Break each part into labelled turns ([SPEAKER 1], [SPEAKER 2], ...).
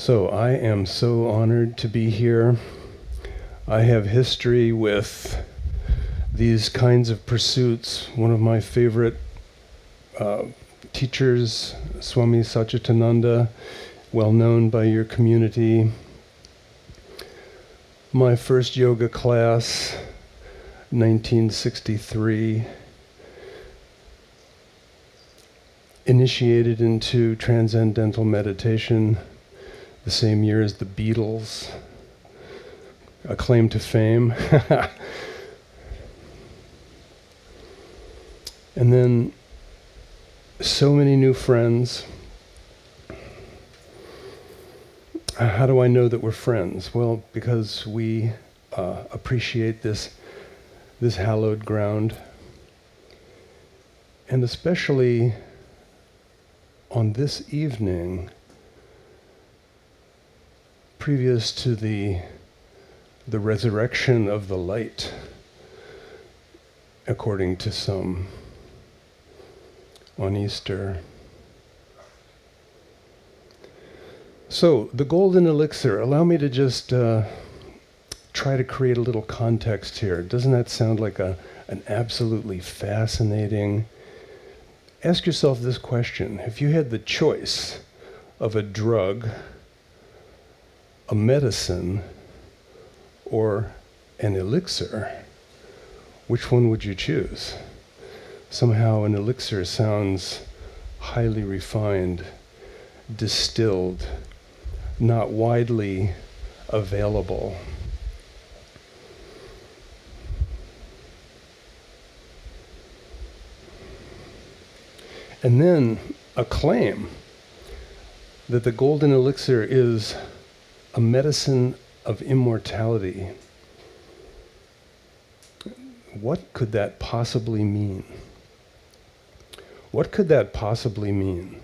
[SPEAKER 1] So I am so honored to be here. I have history with these kinds of pursuits. One of my favorite teachers, Swami Satchidananda, well known by your community. My first yoga class, 1963, initiated into transcendental meditation the same year as the Beatles, a claim to fame. And then so many new friends. How do I know that we're friends? Well, because we appreciate this hallowed ground. And especially on this evening, previous to the resurrection of the light, according to some, on Easter. So, the Golden Elixir, allow me to just try to create a little context here. Doesn't that sound like an absolutely fascinating... Ask yourself this question. If you had the choice of a drug, a medicine, or an elixir, which one would you choose? Somehow an elixir sounds highly refined, distilled, not widely available. And then a claim that the Golden Elixir is a medicine of immortality. What could that possibly mean? What could that possibly mean?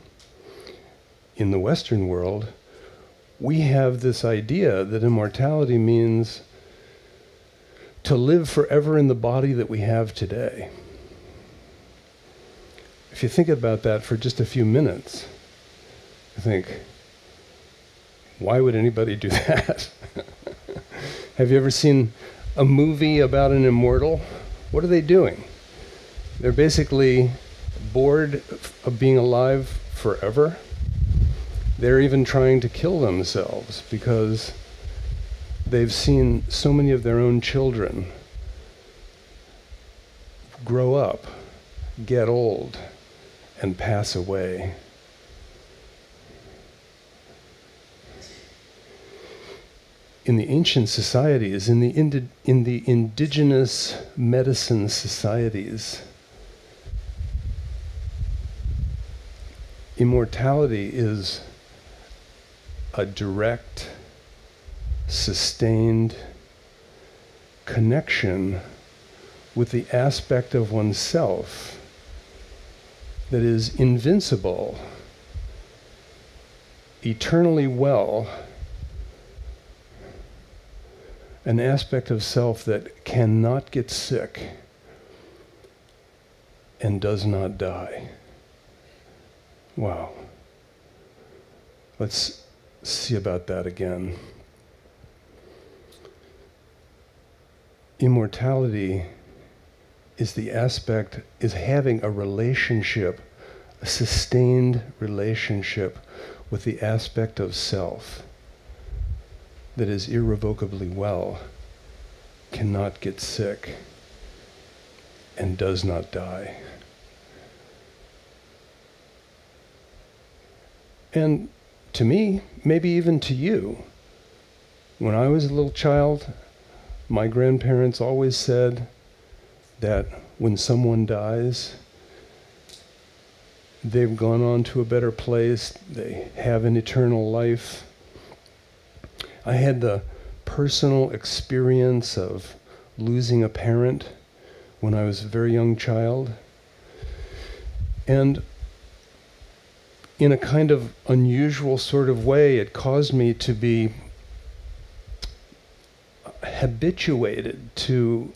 [SPEAKER 1] In the Western world, we have this idea that immortality means to live forever in the body that we have today. If you think about that for just a few minutes, you think, why would anybody do that? Have you ever seen a movie about an immortal? What are they doing? They're basically bored of being alive forever. They're even trying to kill themselves because they've seen so many of their own children grow up, get old, and pass away. In the ancient societies, in the indigenous medicine societies, immortality is a direct, sustained connection with the aspect of oneself that is invincible, eternally well, an aspect of self that cannot get sick and does not die. Wow. Let's see about that again. Immortality is the aspect, is having a relationship, a sustained relationship with the aspect of self that is irrevocably well, cannot get sick, and does not die. And to me, maybe even to you, when I was a little child, my grandparents always said that when someone dies, they've gone on to a better place, they have an eternal life. I had the personal experience of losing a parent when I was a very young child. And in a kind of unusual sort of way, it caused me to be habituated to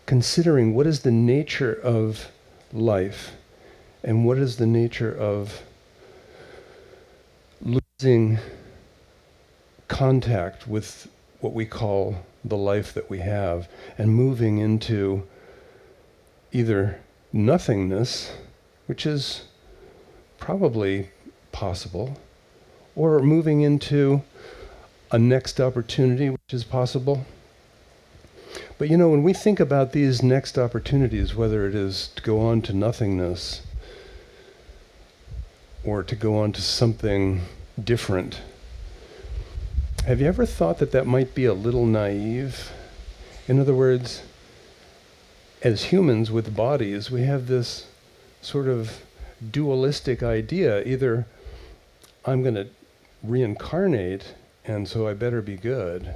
[SPEAKER 1] considering what is the nature of life and what is the nature of losing contact with what we call the life that we have, and moving into either nothingness, which is probably possible, or moving into a next opportunity, which is possible. But when we think about these next opportunities, whether it is to go on to nothingness or to go on to something different, have you ever thought that that might be a little naive? In other words, as humans with bodies, we have this sort of dualistic idea. Either I'm going to reincarnate, and so I better be good,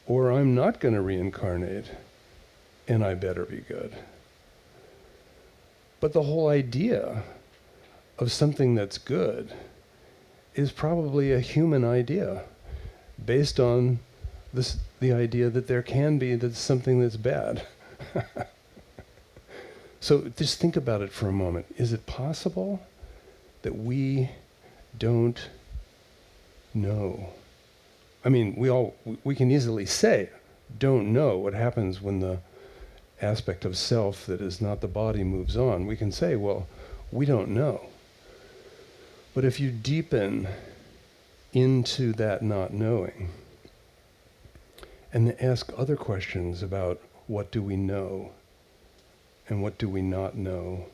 [SPEAKER 1] or I'm not going to reincarnate, and I better be good. But the whole idea of something that's good is probably a human idea, based on the idea that there can be something that's bad. So just think about it for a moment. Is it possible that we don't know? I mean, we can easily say, don't know what happens when the aspect of self that is not the body moves on. We can say, well, we don't know. But if you deepen into that not knowing, and then ask other questions about what do we know and what do we not know,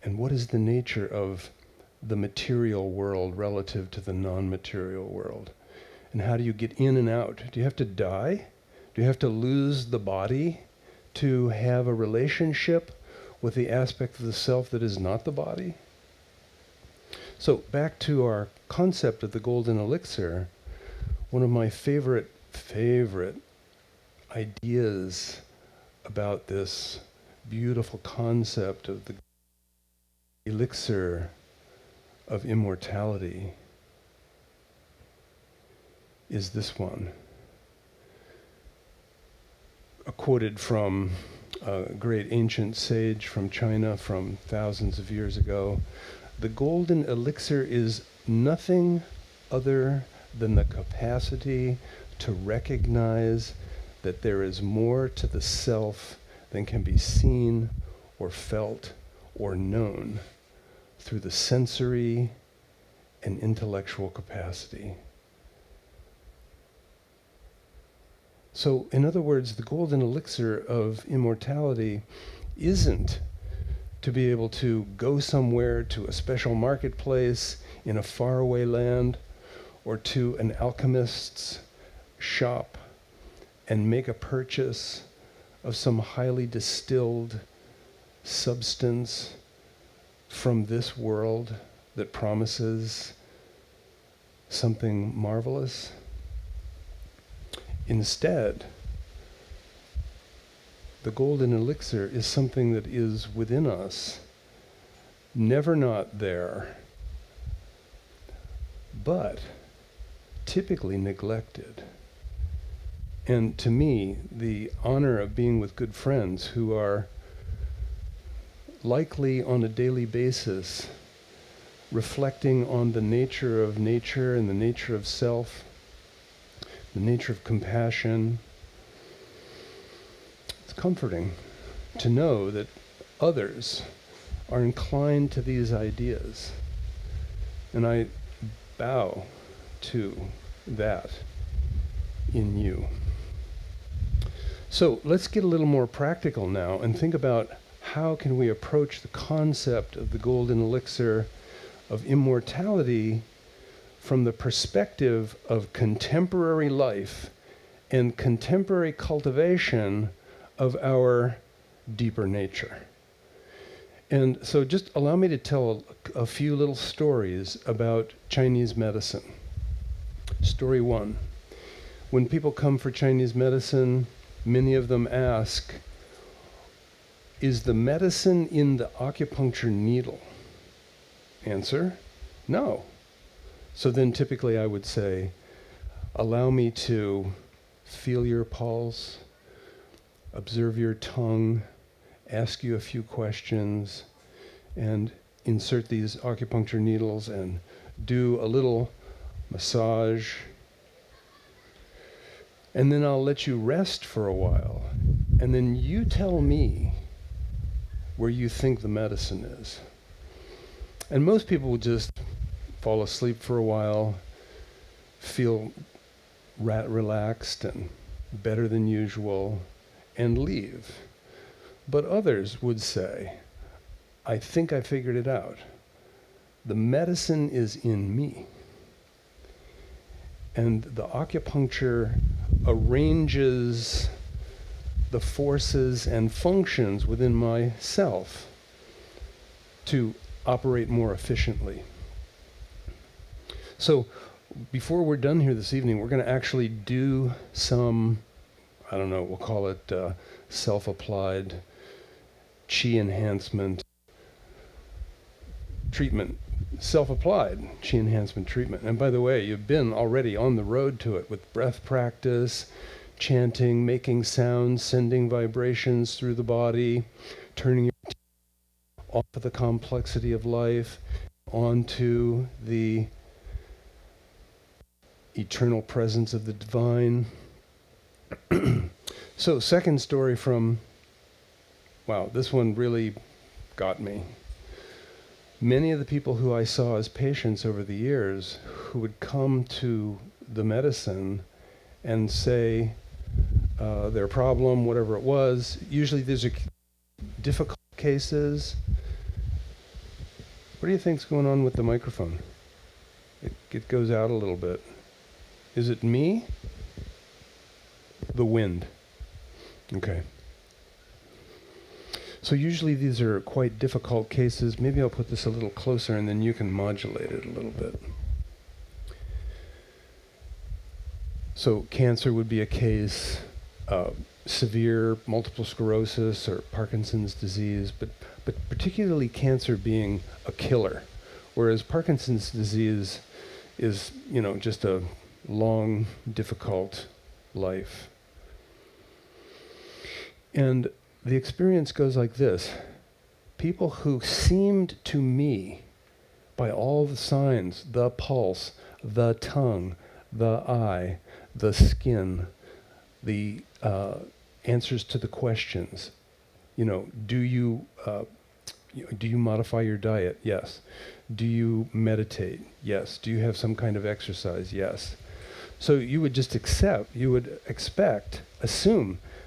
[SPEAKER 1] and what is the nature of the material world relative to the non-material world, and how do you get in and out? Do you have to die? Do you have to lose the body to have a relationship with the aspect of the self that is not the body? So back to our concept of the Golden Elixir, one of my favorite ideas about this beautiful concept of the elixir of immortality is this one. Quoted from a great ancient sage from China from thousands of years ago. The golden elixir is nothing other than the capacity to recognize that there is more to the self than can be seen or felt or known through the sensory and intellectual capacity. So, in other words, the golden elixir of immortality isn't to be able to go somewhere to a special marketplace in a faraway land, or to an alchemist's shop and make a purchase of some highly distilled substance from this world that promises something marvelous. Instead, the golden elixir is something that is within us, never not there, but typically neglected. And to me, the honor of being with good friends who are likely on a daily basis reflecting on the nature of nature and the nature of self, the nature of compassion. It's comforting to know that others are inclined to these ideas. And I bow to that in you. So let's get a little more practical now and think about how can we approach the concept of the golden elixir of immortality from the perspective of contemporary life and contemporary cultivation of our deeper nature. And so just allow me to tell a few little stories about Chinese medicine. Story one. When people come for Chinese medicine, many of them ask, is the medicine in the acupuncture needle? Answer, no. So then typically I would say, allow me to feel your pulse, observe your tongue, ask you a few questions, and insert these acupuncture needles and do a little massage. And then I'll let you rest for a while. And then you tell me where you think the medicine is. And most people will just fall asleep for a while, feel relaxed and better than usual, and leave. But others would say, I think I figured it out. The medicine is in me. And the acupuncture arranges the forces and functions within myself to operate more efficiently. So before we're done here this evening, we're going to actually do some, I don't know, we'll call it self-applied Qi enhancement treatment. Self-applied Qi enhancement treatment. And by the way, you've been already on the road to it with breath practice, chanting, making sounds, sending vibrations through the body, turning your off of the complexity of life onto the eternal presence of the divine. So, second story from, wow, this one really got me. Many of the people who I saw as patients over the years who would come to the medicine and say their problem, whatever it was, usually these are difficult cases. What do you think's going on with the microphone? It goes out a little bit. Is it me? The wind. Okay. So usually these are quite difficult cases. Maybe I'll put this a little closer and then you can modulate it a little bit. So cancer would be a case, severe multiple sclerosis or Parkinson's disease, but particularly cancer being a killer, whereas Parkinson's disease is, just a long, difficult life. And the experience goes like this. People who seemed to me, by all the signs, the pulse, the tongue, the eye, the skin, the answers to the questions, do you modify your diet? Yes. Do you meditate? Yes. Do you have some kind of exercise? Yes. So you would just assume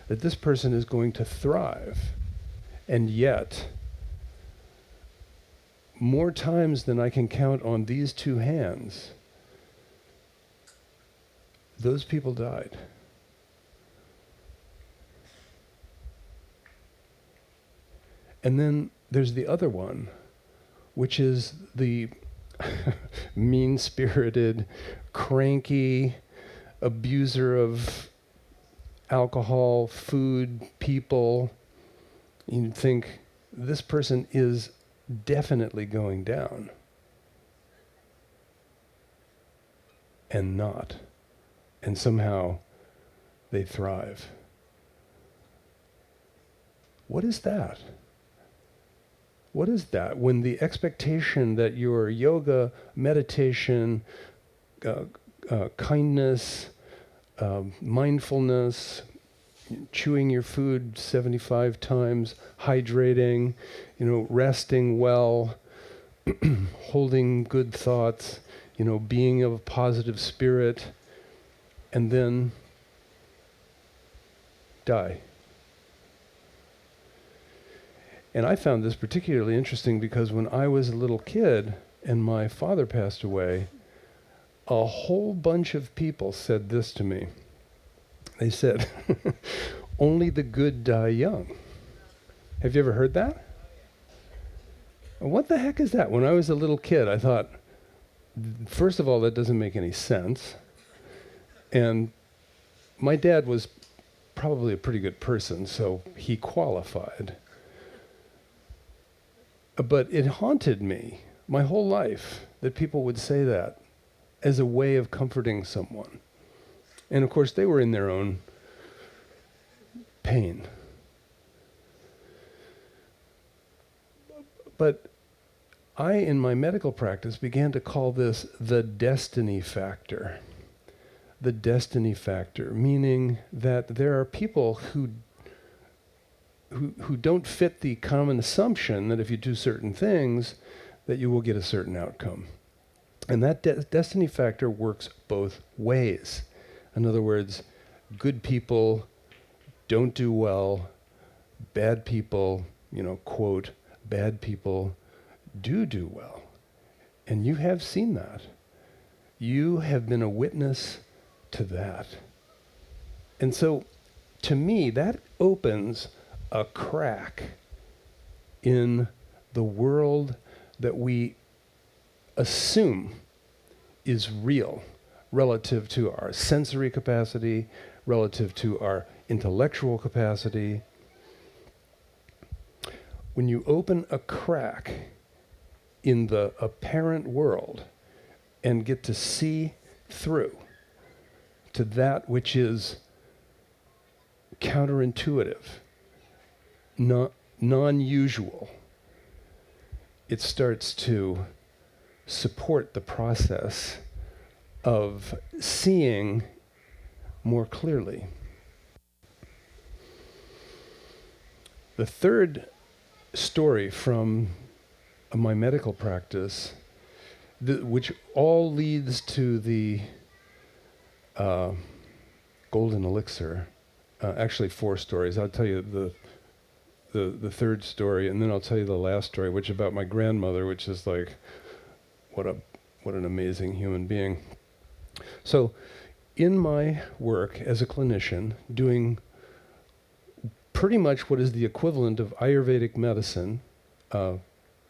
[SPEAKER 1] that this person is going to thrive. And yet, more times than I can count on these two hands, those people died. And then there's the other one, which is the mean-spirited, cranky abuser of alcohol, food, people. You'd think this person is definitely going down. And not. And somehow they thrive. What is that? What is that? When the expectation that your yoga, meditation, kindness, mindfulness, chewing your food 75 times, hydrating, resting well, holding good thoughts, being of a positive spirit, and then die. And I found this particularly interesting because when I was a little kid and my father passed away, a whole bunch of people said this to me. They said, only the good die young. Have you ever heard that? What the heck is that? When I was a little kid, I thought, first of all, that doesn't make any sense. And my dad was probably a pretty good person, so he qualified. But it haunted me my whole life that people would say that as a way of comforting someone. And of course, they were in their own pain. But I, in my medical practice, began to call this the destiny factor. The destiny factor, meaning that there are people who don't fit the common assumption that if you do certain things, that you will get a certain outcome. And that destiny factor works both ways. In other words, good people don't do well, bad people, quote, bad people do well. And you have seen that. You have been a witness to that. And so, to me, that opens a crack in the world that we assume is real relative to our sensory capacity, relative to our intellectual capacity. When you open a crack in the apparent world and get to see through to that which is counterintuitive, non-usual, it starts to support the process of seeing more clearly. The third story from my medical practice, which all leads to the Golden Elixir, actually 4 stories. I'll tell you the third story, and then I'll tell you the last story, which is about my grandmother, which is like, what an amazing human being. So, in my work as a clinician, doing pretty much what is the equivalent of Ayurvedic medicine,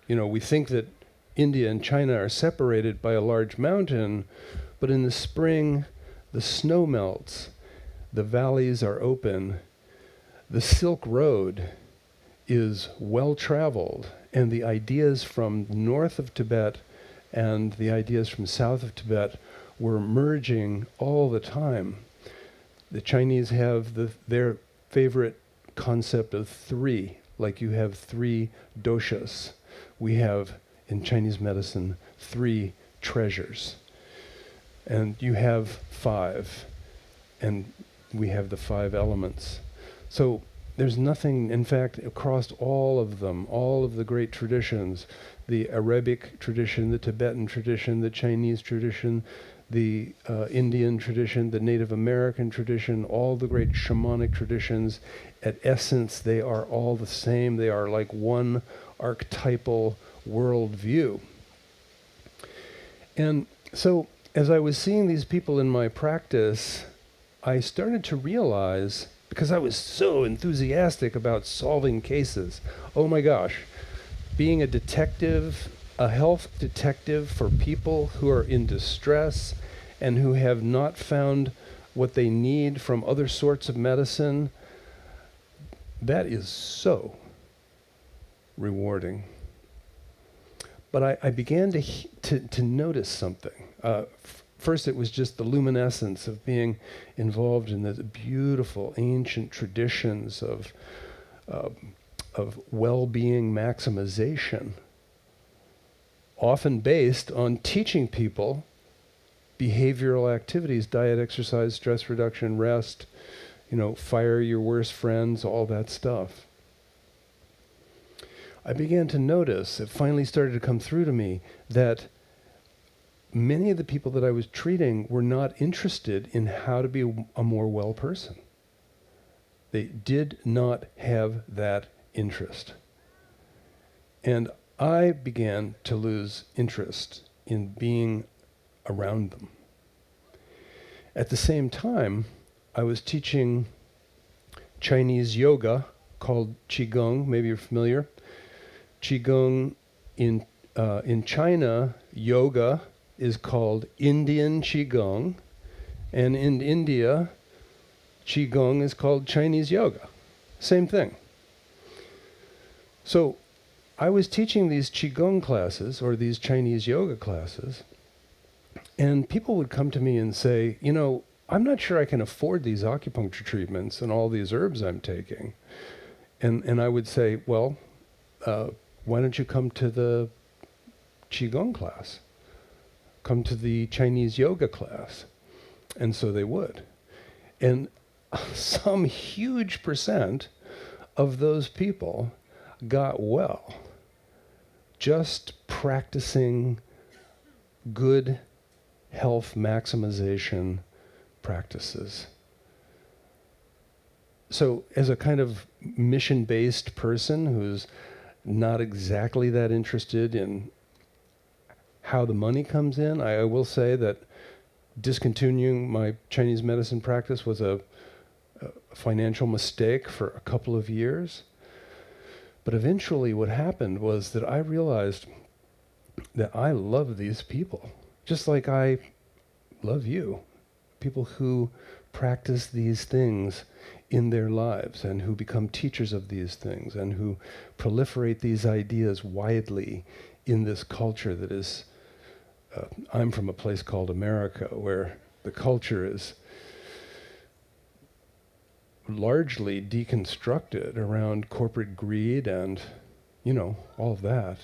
[SPEAKER 1] we think that India and China are separated by a large mountain, but in the spring, the snow melts, the valleys are open, the Silk Road is well traveled, and the ideas from north of Tibet and the ideas from south of Tibet were merging all the time. The Chinese have their favorite concept of 3, like you have 3 doshas. We have, in Chinese medicine, 3 treasures. And you have 5, and we have the 5 elements. So there's nothing, in fact, across all of them, all of the great traditions, the Arabic tradition, the Tibetan tradition, the Chinese tradition, the Indian tradition, the Native American tradition, all the great shamanic traditions, at essence, they are all the same. They are like one archetypal worldview. And so, as I was seeing these people in my practice, I started to realize, because I was so enthusiastic about solving cases, oh my gosh, being a detective, a health detective for people who are in distress and who have not found what they need from other sorts of medicine, that is so rewarding. But I began to notice something. First, it was just the luminescence of being involved in the beautiful ancient traditions of well-being maximization, often based on teaching people behavioral activities, diet, exercise, stress reduction, rest, fire your worst friends, all that stuff. I began to notice, it finally started to come through to me, that many of the people that I was treating were not interested in how to be a more well person. They did not have that interest. And I began to lose interest in being around them. At the same time, I was teaching Chinese yoga called Qigong. Maybe you're familiar. Qigong in China, yoga is called Indian Qigong, and in India, Qigong is called Chinese yoga. Same thing. So I was teaching these Qigong classes, or these Chinese yoga classes, and people would come to me and say, I'm not sure I can afford these acupuncture treatments and all these herbs I'm taking. And I would say, well, why don't you come to the Qigong class? Come to the Chinese yoga class. And so they would. And some huge percent of those people got well just practicing good health maximization practices. So as a kind of mission-based person who's not exactly that interested in how the money comes in, I will say that discontinuing my Chinese medicine practice was a financial mistake for a couple of years. But eventually what happened was that I realized that I love these people, just like I love you. People who practice these things in their lives and who become teachers of these things and who proliferate these ideas widely in this culture that is, I'm from a place called America, where the culture is largely deconstructed around corporate greed and, all of that.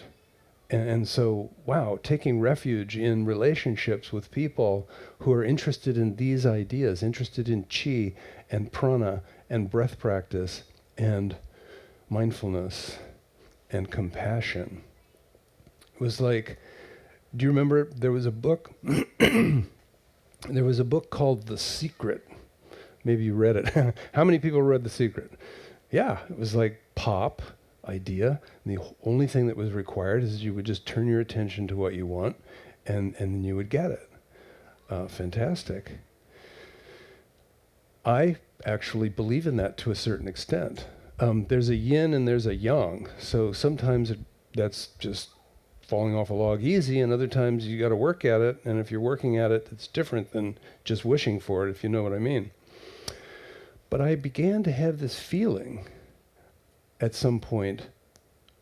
[SPEAKER 1] And so, wow, taking refuge in relationships with people who are interested in these ideas, interested in qi and prana and breath practice and mindfulness and compassion. It was like, do you remember there was a book? There was a book called The Secret. Maybe you read it. How many people read The Secret? Yeah, it was like pop idea. And the only thing that was required is you would just turn your attention to what you want, and then you would get it. Fantastic. I actually believe in that to a certain extent. There's a yin and there's a yang. So sometimes that's just falling off a log easy, and other times you got to work at it. And if you're working at it, it's different than just wishing for it, if you know what I mean. But I began to have this feeling at some point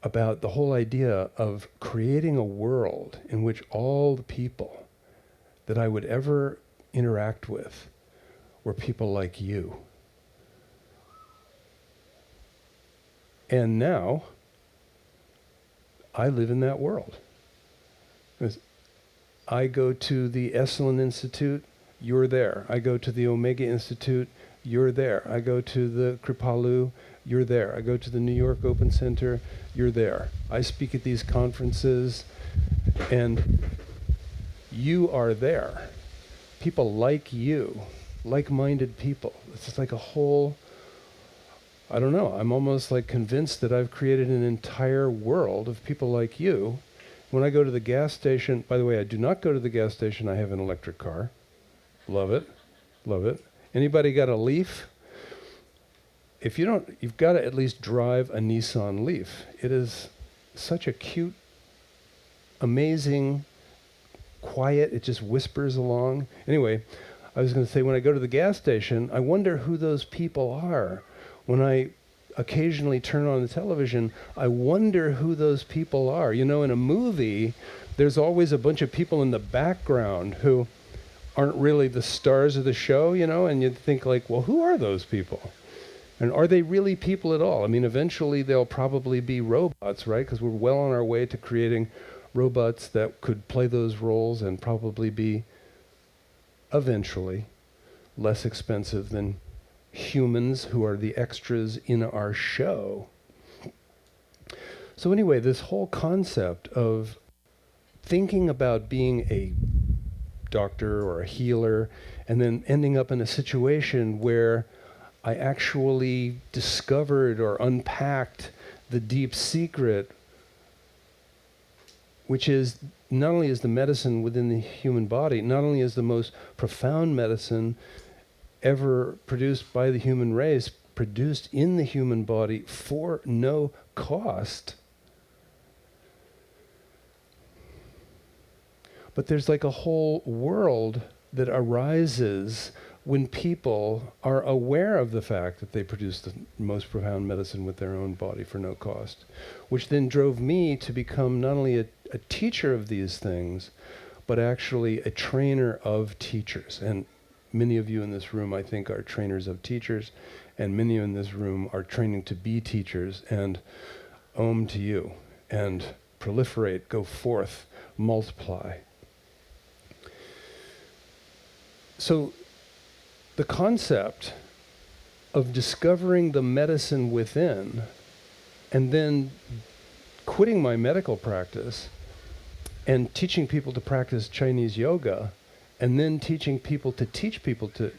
[SPEAKER 1] about the whole idea of creating a world in which all the people that I would ever interact with were people like you. And now I live in that world. I go to the Esalen Institute, you're there. I go to the Omega Institute, you're there. I go to the Kripalu, you're there. I go to the New York Open Center, you're there. I speak at these conferences, and you are there. People like you, like-minded people. It's just like a whole, I don't know, I'm almost like convinced that I've created an entire world of people like you. When I go to the gas station, by the way, I do not go to the gas station, I have an electric car. Love it, love it. Anybody got a Leaf? If you don't, you've got to at least drive a Nissan Leaf. It is such a cute, amazing, quiet, it just whispers along. Anyway, I was going to say, when I go to the gas station, I wonder who those people are. When I occasionally turn on the television, I wonder who those people are. In a movie, there's always a bunch of people in the background who aren't really the stars of the show, and you'd think like, well, who are those people? And are they really people at all? I mean, eventually they'll probably be robots, right? Because we're well on our way to creating robots that could play those roles and probably be eventually less expensive than humans who are the extras in our show. So anyway, this whole concept of thinking about being a doctor or a healer and then ending up in a situation where I actually discovered or unpacked the deep secret, which is not only is the medicine within the human body, not only is the most profound medicine ever produced by the human race, produced in the human body for no cost, but there's like a whole world that arises when people are aware of the fact that they produce the most profound medicine with their own body for no cost, which then drove me to become not only a teacher of these things, but actually a trainer of teachers. And many of you in this room, I think, are trainers of teachers, and many in this room are training to be teachers, and Om to you. and proliferate, go forth, multiply. So the concept of discovering the medicine within and then quitting my medical practice and teaching people to practice Chinese yoga and then teaching people to teach people to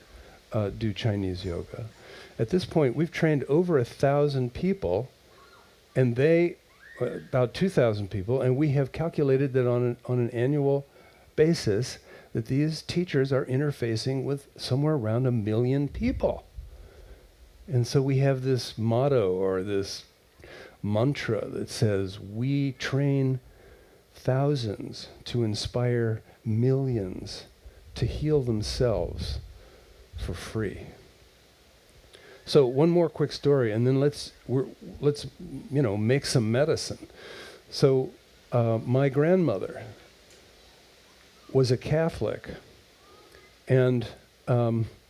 [SPEAKER 1] do Chinese yoga. At this point, we've trained over 1,000 people, and they, about 2,000 people, and we have calculated that on an annual basis that these teachers are interfacing with somewhere around 1 million people. And so we have this motto or this mantra that says, we train thousands to inspire millions to heal themselves for free. So one more quick story, and then let's make some medicine. So my grandmother was a Catholic, and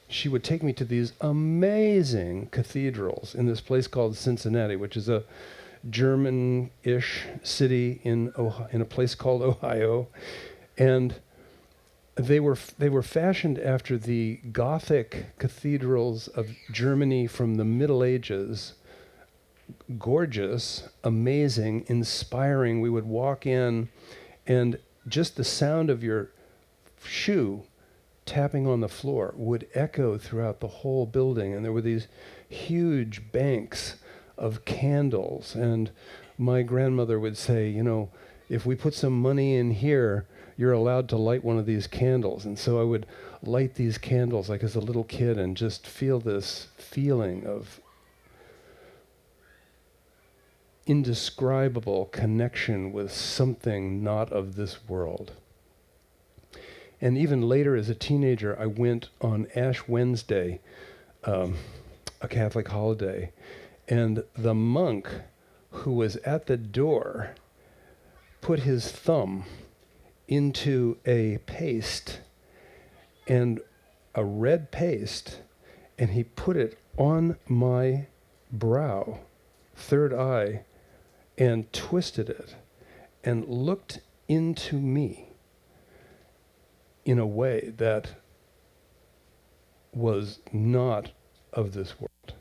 [SPEAKER 1] she would take me to these amazing cathedrals in this place called Cincinnati, which is a German-ish city in a place called Ohio, and they were fashioned after the Gothic cathedrals of Germany from the Middle Ages. Gorgeous, amazing, inspiring. We would walk in, and just the sound of your shoe tapping on the floor would echo throughout the whole building, and there were these huge banks of candles, and my grandmother would say, if we put some money in here, you're allowed to light one of these candles. And so I would light these candles like as a little kid and just feel this feeling of indescribable connection with something not of this world. And even later as a teenager, I went on Ash Wednesday, a Catholic holiday, and the monk who was at the door put his thumb into a paste, and a red paste, and he put it on my brow, third eye, and twisted it, and looked into me in a way that was not of this world.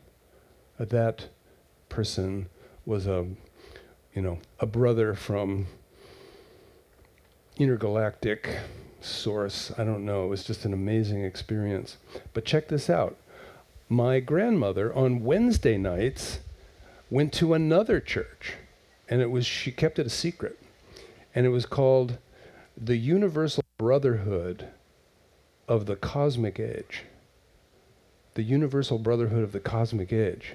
[SPEAKER 1] That person was a brother from intergalactic source. I don't know. It was just an amazing experience. But check this out. My grandmother on Wednesday nights went to another church, and she kept it a secret. And it was called the Universal Brotherhood of the Cosmic Age. The Universal Brotherhood of the Cosmic Age.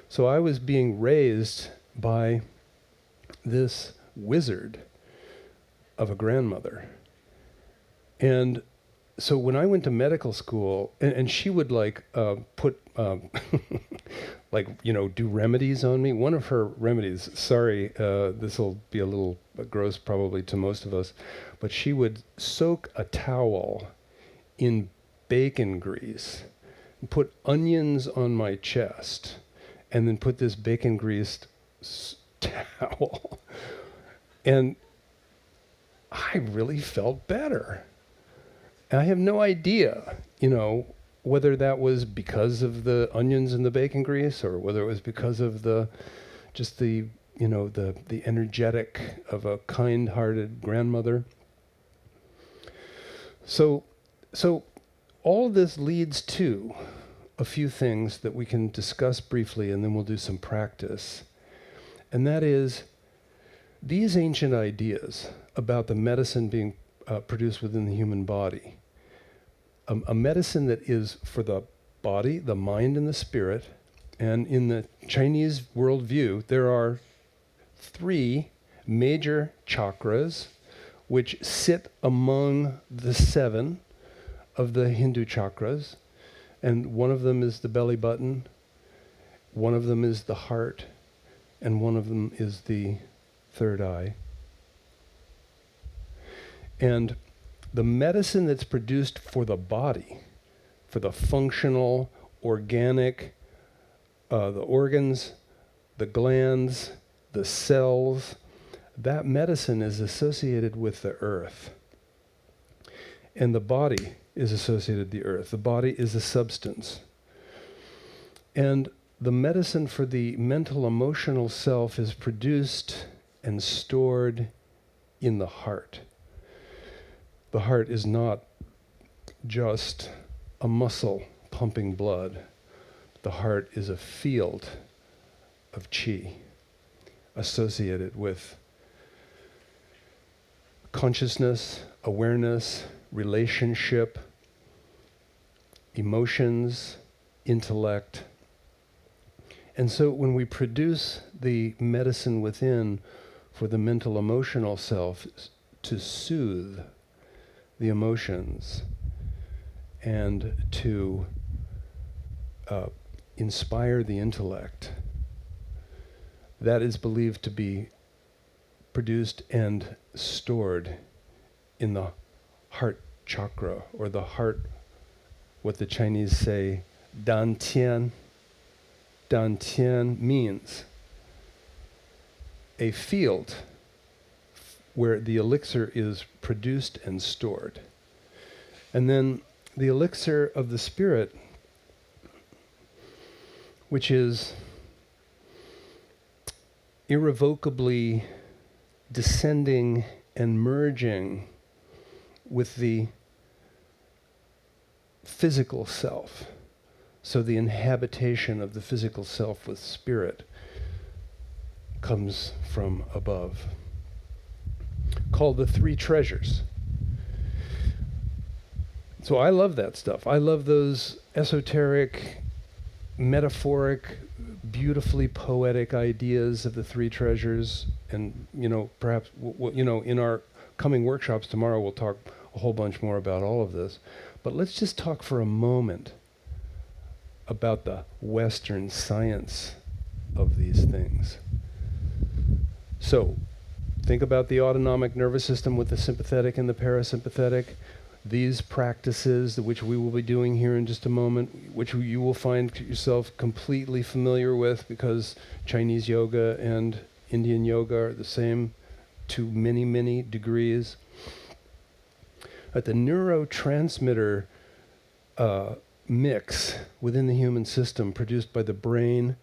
[SPEAKER 1] So I was being raised by this wizard of a grandmother. And so when I went to medical school, and she would put do remedies on me. One of her remedies, sorry, this will be a little gross probably to most of us, but she would soak a towel in bacon grease, and put onions on my chest, and then put this bacon greased towel. And I really felt better. And I have no idea, whether that was because of the onions and the bacon grease, or whether it was because of the energetic of a kind-hearted grandmother. So all this leads to a few things that we can discuss briefly, and then we'll do some practice. And that is, these ancient ideas about the medicine being produced within the human body, a medicine that is for the body, the mind, and the spirit. And in the Chinese worldview, there are 3 major chakras which sit among the 7 of the Hindu chakras. And one of them is the belly button, one of them is the heart, and one of them is the third eye. And the medicine that's produced for the body, for the functional, organic, the organs, the glands, the cells, that medicine is associated with the earth. And the body is associated with the earth. The body is a substance. And the medicine for the mental emotional self is produced and stored in the heart. The heart is not just a muscle pumping blood. The heart is a field of qi associated with consciousness, awareness, relationship, emotions, intellect. And so when we produce the medicine within for the mental emotional self to soothe the emotions and to inspire the intellect, that is believed to be produced and stored in the heart chakra, or the heart, what the Chinese say, Dan Tian. Dan Tian means a field where the elixir is produced and stored. And then the elixir of the spirit, which is irrevocably descending and merging with the physical self. So the inhabitation of the physical self with spirit comes from above, called the three treasures. So I love that stuff. I love those esoteric, metaphoric, beautifully poetic ideas of the three treasures. And, perhaps, in our coming workshops tomorrow, we'll talk a whole bunch more about all of this. But let's just talk for a moment about the Western science of these things. So, think about the autonomic nervous system with the sympathetic and the parasympathetic. These practices, which we will be doing here in just a moment, which you will find yourself completely familiar with because Chinese yoga and Indian yoga are the same to many, many degrees. At the neurotransmitter mix within the human system produced by the brain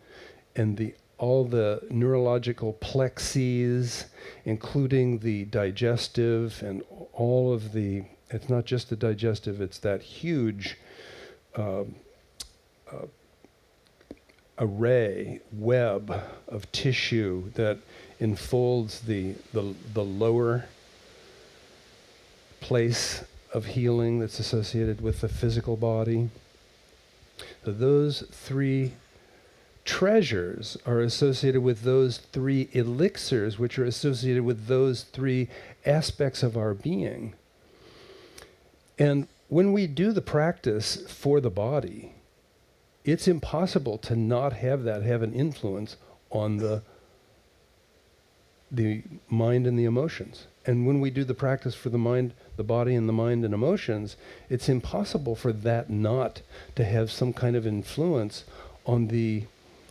[SPEAKER 1] and all the neurological plexes, including the digestive and all of the, it's not just the digestive, it's that huge array, web of tissue that enfolds the lower place of healing that's associated with the physical body. So those three treasures are associated with those three elixirs, which are associated with those three aspects of our being. And when we do the practice for the body, it's impossible to not have that have an influence on the mind and the emotions. And when we do the practice for the mind, the body and the mind and emotions, it's impossible for that not to have some kind of influence on the,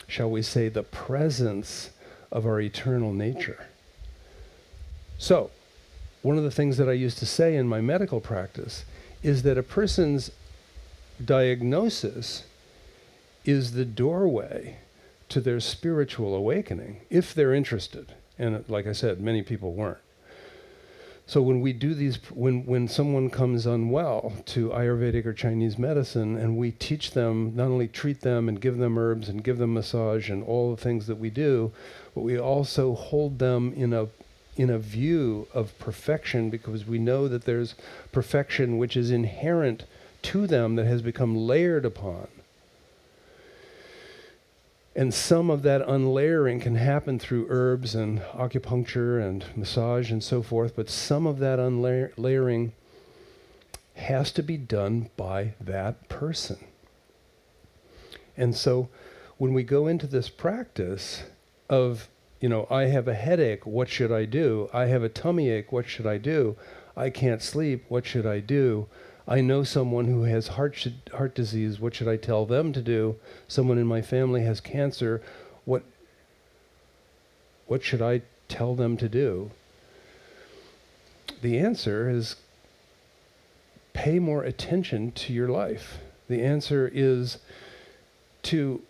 [SPEAKER 1] shall we say, the presence of our eternal nature. So, one of the things that I used to say in my medical practice is that a person's diagnosis is the doorway to their spiritual awakening, if they're interested. And like I said, many people weren't. So when we do these, when someone comes unwell to Ayurvedic or Chinese medicine, and we teach them, not only treat them and give them herbs and give them massage and all the things that we do, but we also hold them in a view of perfection, because we know that there's perfection which is inherent to them that has become layered upon. And some of that unlayering can happen through herbs and acupuncture and massage and so forth, but some of that unlayering has to be done by that person. And so when we go into this practice of, I have a headache, what should I do? I have a tummy ache, what should I do? I can't sleep, what should I do? I know someone who has heart disease, what should I tell them to do? Someone in my family has cancer, what should I tell them to do? The answer is pay more attention to your life. The answer is to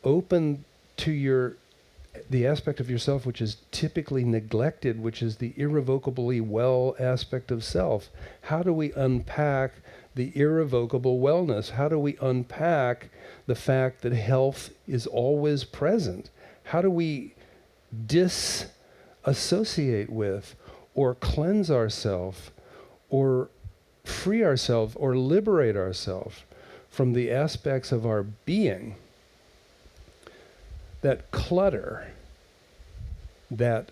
[SPEAKER 1] open to the aspect of yourself which is typically neglected, which is the irrevocably well aspect of self. How do we unpack the irrevocable wellness? How do we unpack the fact that health is always present? How do we disassociate with or cleanse ourselves or free ourselves or liberate ourselves from the aspects of our being that clutter that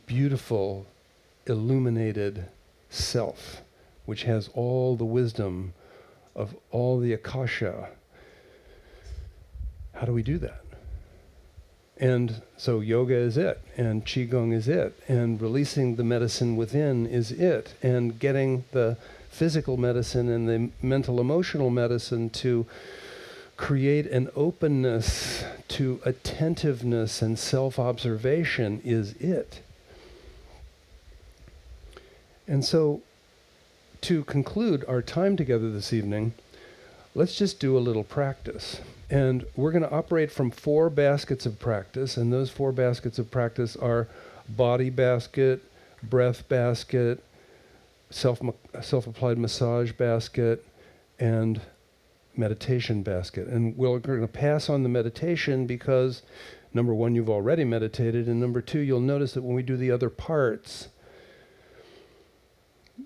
[SPEAKER 1] beautiful, illuminated self, which has all the wisdom of all the Akasha? How do we do that? And so yoga is it, and Qigong is it, and releasing the medicine within is it, and getting the physical medicine and the mental emotional medicine to create an openness to attentiveness and self-observation is it. And so, to conclude our time together this evening, let's just do a little practice. And we're going to operate from 4 baskets of practice, and those 4 baskets of practice are body basket, breath basket, self-applied massage basket, and meditation basket. And we're going to pass on the meditation because, number 1, you've already meditated, and number 2, you'll notice that when we do the other parts,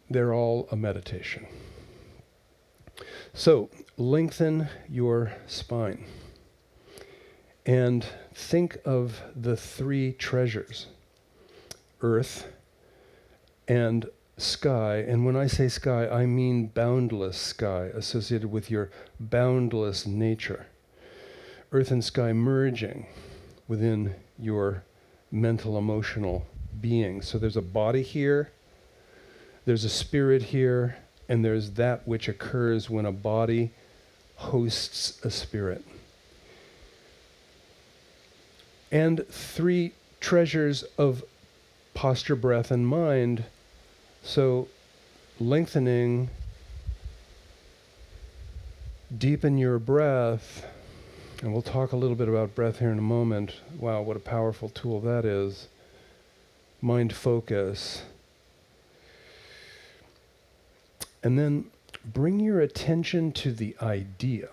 [SPEAKER 1] they're all a meditation. So, lengthen your spine and think of the 3 treasures: earth and sky. And when I say sky, I mean boundless sky associated with your boundless nature. Earth and sky merging within your mental, emotional being. So there's a body here, there's a spirit here, and there's that which occurs when a body hosts a spirit. And 3 treasures of posture, breath, and mind. So lengthening, deepen your breath, and we'll talk a little bit about breath here in a moment. Wow, what a powerful tool that is. Mind focus. And then bring your attention to the idea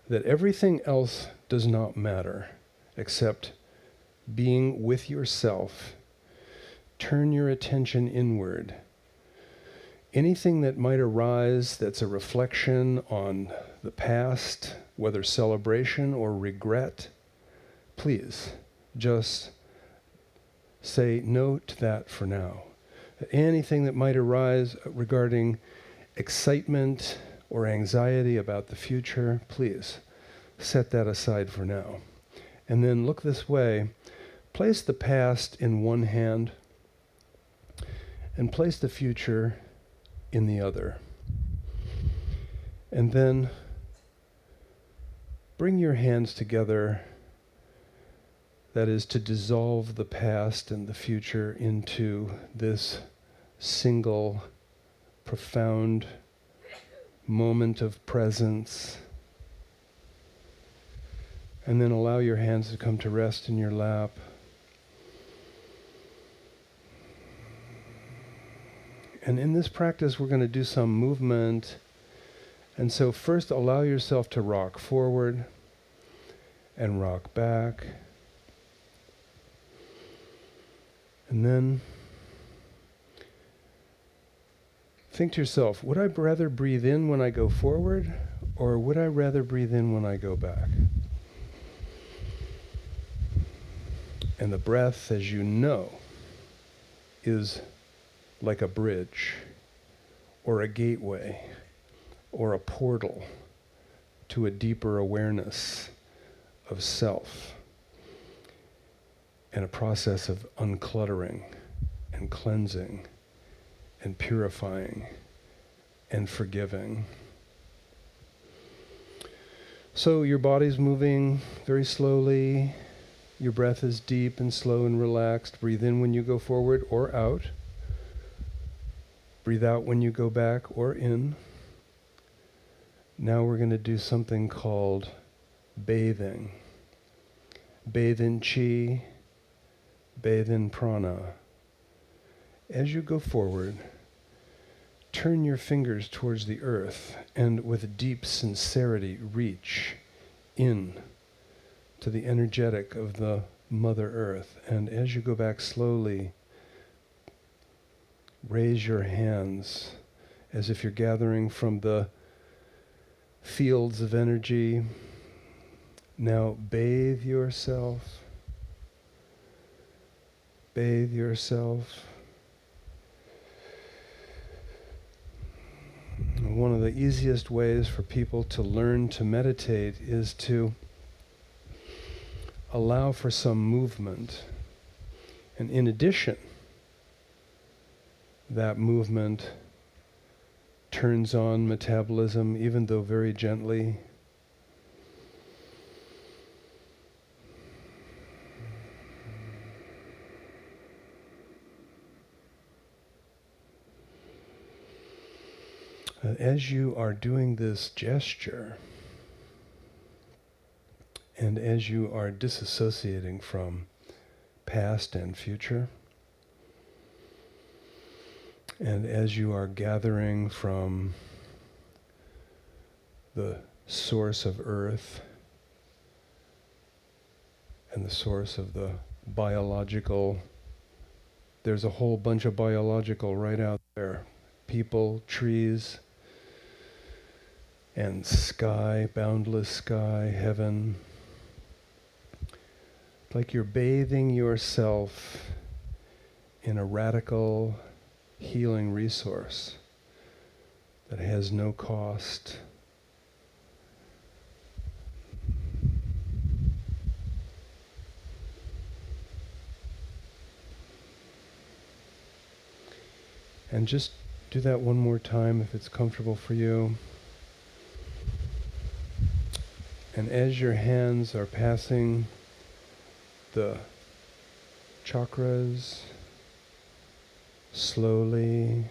[SPEAKER 1] that everything else does not matter except being with yourself. Turn your attention inward. Anything that might arise that's a reflection on the past, whether celebration or regret, please just say no to that for now. Anything that might arise regarding excitement or anxiety about the future, please set that aside for now. And then look this way. Place the past in one hand and place the future in the other. And then bring your hands together, that is to dissolve the past and the future into this single, profound moment of presence. And then allow your hands to come to rest in your lap. And in this practice, we're going to do some movement. And so first, allow yourself to rock forward and rock back. And then think to yourself, would I rather breathe in when I go forward, or would I rather breathe in when I go back? And the breath, as you know, is like a bridge, or a gateway, or a portal to a deeper awareness of self, and a process of uncluttering and cleansing and purifying and forgiving. So your body's moving very slowly, Your breath is deep and slow and relaxed. Breathe in when you go forward or out. Breathe out when you go back or in. Now we're going to do something called bathing. Bathe in chi, bathe in prana. As you go forward, turn your fingers towards the earth and with deep sincerity reach in to the energetic of the Mother Earth. And as you go back slowly, raise your hands as if you're gathering from the fields of energy. Now bathe yourself. Bathe yourself. One of the easiest ways for people to learn to meditate is to allow for some movement. And in addition, that movement turns on metabolism, even though very gently. As you are doing this gesture, and as you are disassociating from past and future, and as you are gathering from the source of earth and the source of the biological, there's a whole bunch of biological right out there. People, trees, and sky, boundless sky, heaven. Like you're bathing yourself in a radical healing resource that has no cost. And just do that one more time if it's comfortable for you. And as your hands are passing the chakras slowly,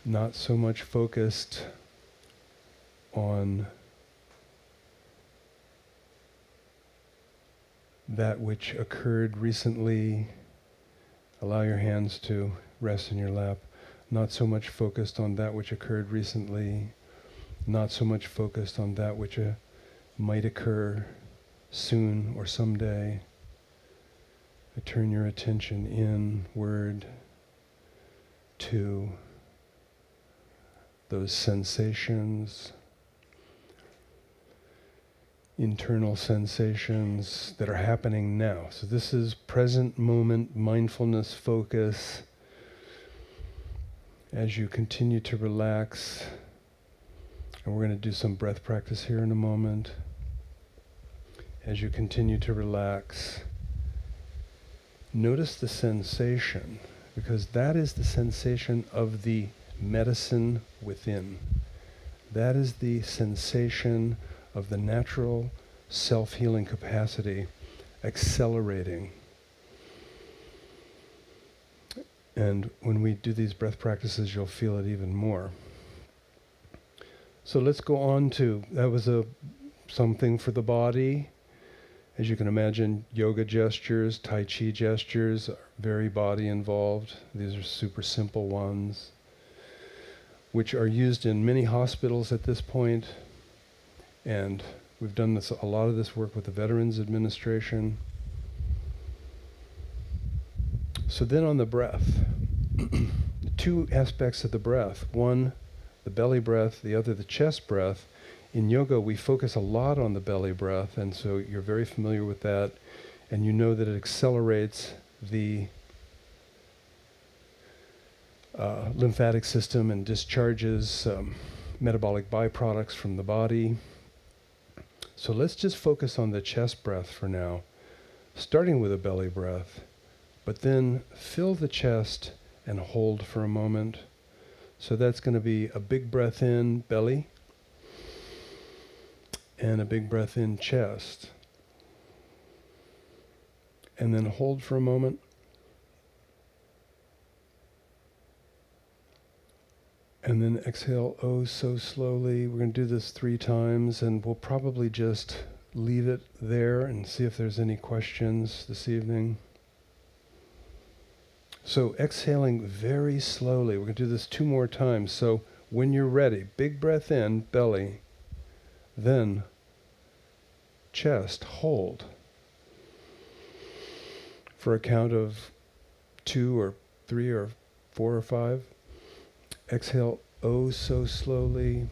[SPEAKER 1] not so much focused on that which occurred recently. Allow your hands to rest in your lap. Not so much focused on that which occurred recently. Not so much focused on that which might occur soon or someday. Turn your attention inward to those sensations, internal sensations that are happening now. So this is present moment mindfulness focus. As you continue to relax, and we're going to do some breath practice here in a moment. As you continue to relax, notice the sensation, because that is the sensation of the medicine within. That is the sensation of the natural self-healing capacity accelerating. And when we do these breath practices, you'll feel it even more. So let's go on to, that was something for the body. As you can imagine, yoga gestures, Tai Chi gestures are very body involved. These are super simple ones, which are used in many hospitals at this point. And we've done a lot of this work with the Veterans Administration. So then on the breath, the two aspects of the breath, one, the belly breath, the other, the chest breath. In yoga, we focus a lot on the belly breath, and so you're very familiar with that, and you know that it accelerates the lymphatic system and discharges metabolic byproducts from the body. So let's just focus on the chest breath for now, starting with a belly breath, but then fill the chest and hold for a moment. So that's going to be a big breath in, belly. and a big breath in, chest. And then hold for a moment. And then exhale, oh, so slowly. We're going to do this 3 times, and we'll probably just leave it there and see if there's any questions this evening. So exhaling very slowly. We're going to do this 2 more times. So when you're ready, big breath in, belly. Then chest, hold. For a count of 2 or 3 or 4 or 5. Exhale, oh so slowly.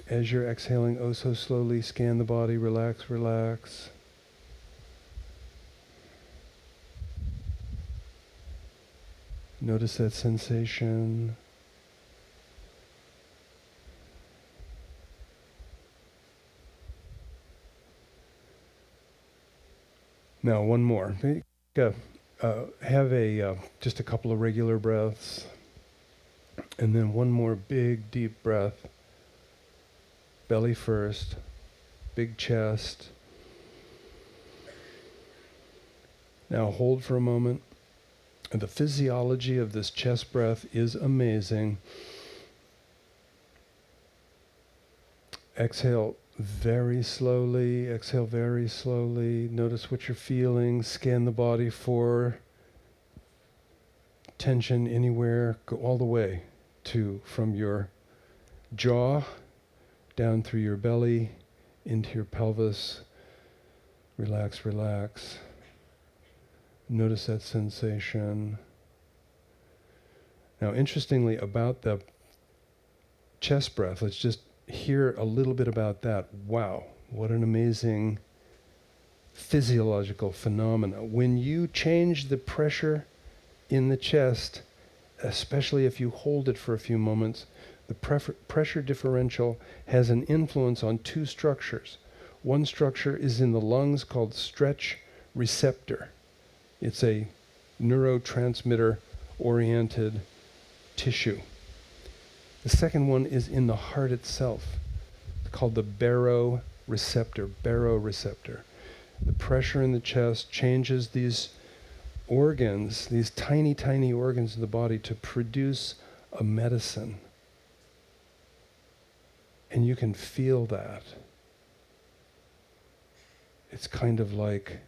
[SPEAKER 1] As you're exhaling, oh so slowly, scan the body, relax, relax. Notice that sensation. Now, one more. Have just a couple of regular breaths, and then one more big, deep breath. Belly first, big chest. Now hold for a moment. And the physiology of this chest breath is amazing. Exhale very slowly. Exhale very slowly. Notice what you're feeling. Scan the body for tension anywhere. Go all the way from your jaw down through your belly into your pelvis. Relax, relax. Notice that sensation. Now, interestingly, about the chest breath, let's just hear a little bit about that. Wow, what an amazing physiological phenomena. When you change the pressure in the chest, especially if you hold it for a few moments, the pressure differential has an influence on 2 structures. One structure is in the lungs called stretch receptor. It's a neurotransmitter-oriented tissue. The second one is in the heart itself. It's called the baroreceptor. Baroreceptor. The pressure in the chest changes these organs, these tiny, tiny organs in the body, to produce a medicine. And you can feel that. It's kind of like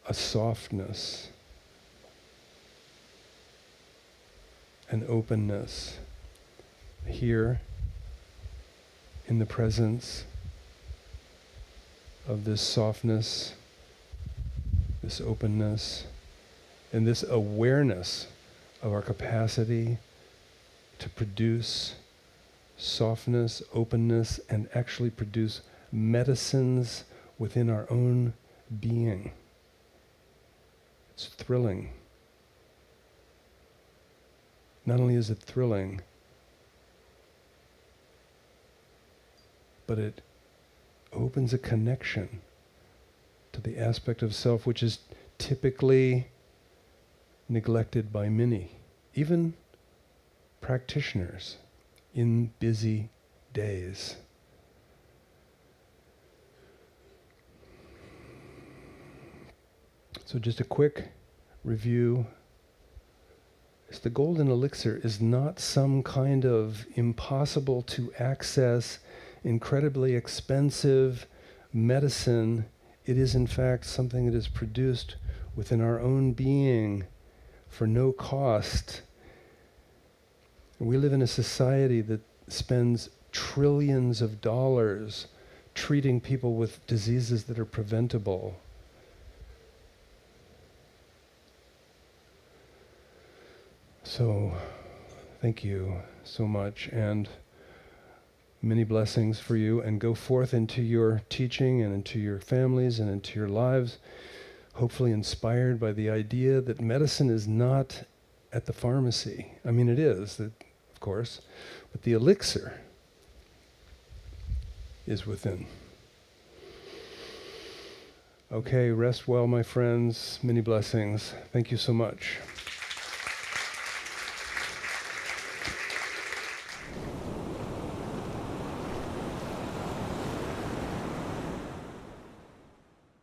[SPEAKER 1] a softness, an openness here in the presence of this softness, this openness, and this awareness of our capacity to produce softness, openness, and actually produce medicines within our own being. It's thrilling. Not only is it thrilling, but it opens a connection to the aspect of self which is typically neglected by many, even practitioners in busy days. So just a quick review. The Golden Elixir is not some kind of impossible to access, incredibly expensive medicine. It is in fact something that is produced within our own being for no cost. We live in a society that spends trillions of dollars treating people with diseases that are preventable. So, thank you so much, and many blessings for you, and go forth into your teaching and into your families and into your lives, hopefully inspired by the idea that medicine is not at the pharmacy. I mean, it is, of course, but the elixir is within. Okay, rest well, my friends. Many blessings. Thank you so much.